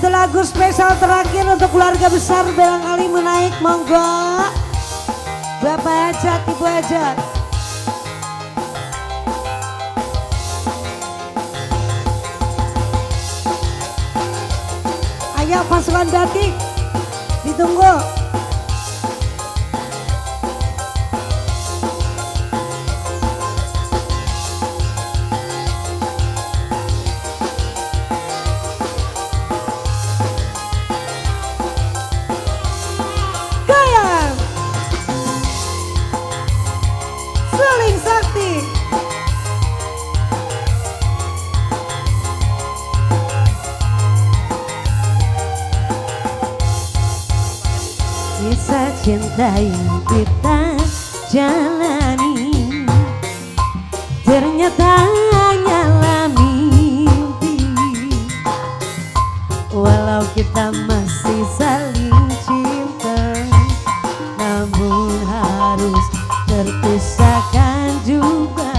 Satu lagu spesial terakhir untuk keluarga besar barangkali menaik, monggo. Bapak Hajat, Ibu Hajat. Ayo pasukan batik, ditunggu. Kisah cinta yang kita jalani ternyata hanyalah mimpi. Walau kita masih saling cinta, namun harus terpisahkan juga.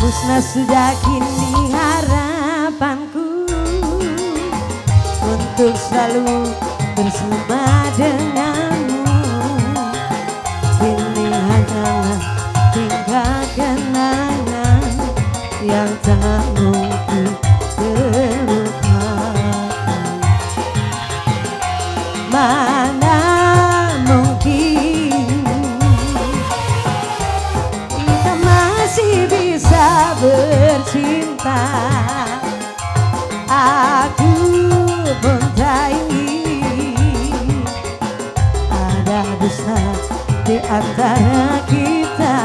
Musnah sudah kini harapanku untuk selalu bersama denganmu. Kini hanyalah tinggal kenangan yang tak mungkin terlupakan. Mana mungkin kita masih bisa bercinta. Aku pun tak ingin ada dusta di antara kita.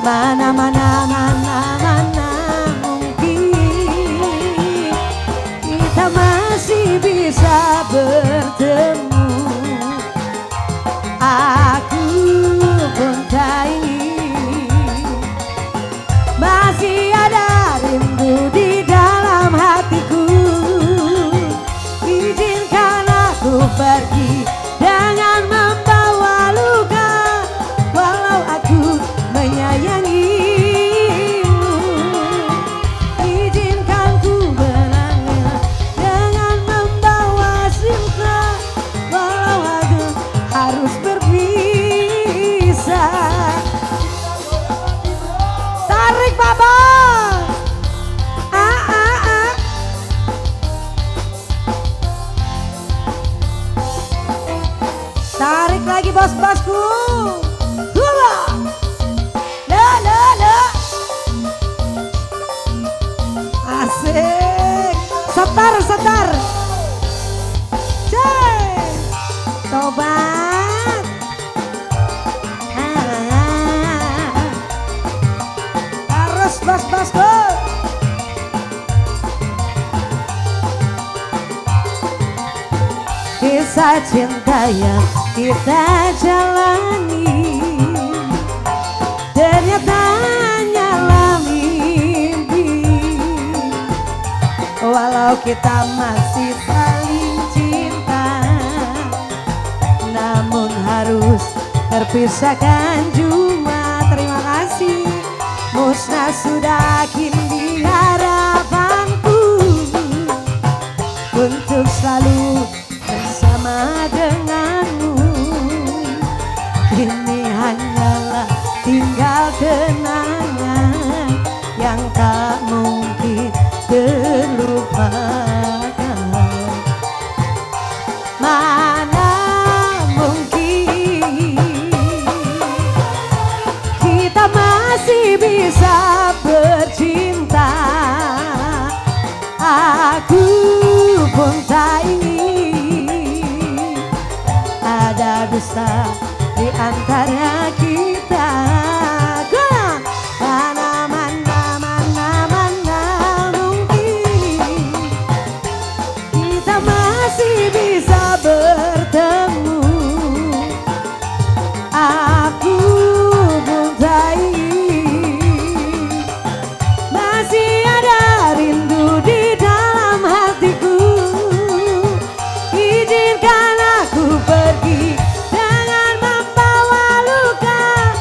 Mana mungkin kita masih bisa bertemu. Aku pun tak ingin masih ada rindu di dalam hatiku. Izinkan aku pergi dengan membawa luka, walau aku menyayangimu. Izinkan ku menangis dengan membawa cinta, walau aku harus berpisah. Tarik Baba. Tarik lagi bos-bosku. Gula. La. Asik. Setar. Cek. Tobat. Harus bos-bosku. Kisah cinta yang kita jalani ternyata hanyalah mimpi. Walau kita masih saling cinta, namun harus terpisahkan juga. Terima kasih. Musnah sudah kini harapanku untuk selalu bersama denganmu. Kini hanyalah tinggal kenangan yang tak mungkin terlupakan. Mana mungkin kita masih bisa bercinta. Aku pun tak ingin ada dusta di antara kita. Mana mungkin kita masih bisa bertemu. Aku pun tak ingin masih ada rindu di dalam hatiku. Izinkan aku pergi dengan membawa luka,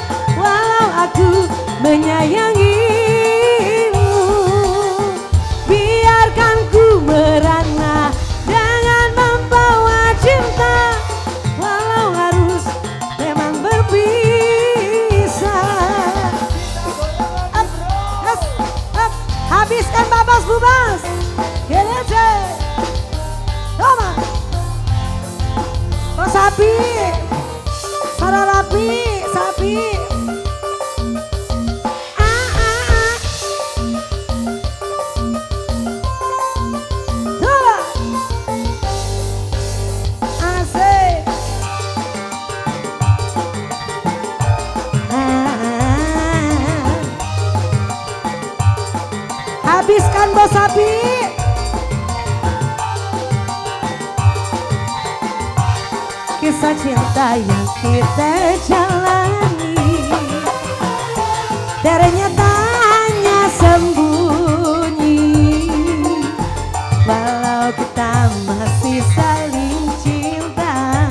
Sapi, Sararapi, sapi. Habiskan bos sapi. Kisah cinta yang kita jalani ternyata hanya sembunyi. Walau kita masih saling cinta,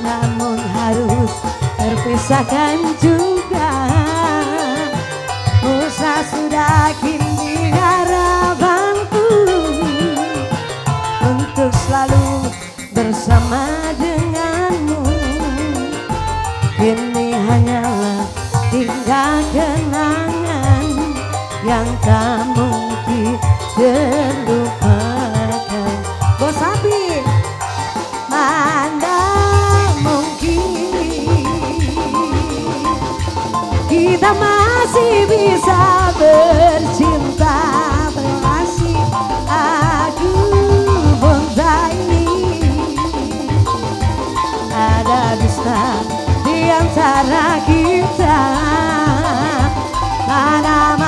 namun harus terpisahkan juga. Usah sudah kini harapanku untuk selalu bersama denganmu. Ini hanyalah tinggal kenangan yang tak mungkin terlupakan. Bos Sapi, mana mungkin kita masih bisa bercinta berasih. Aduh bonsai ini ada dusta di antara kita. Mana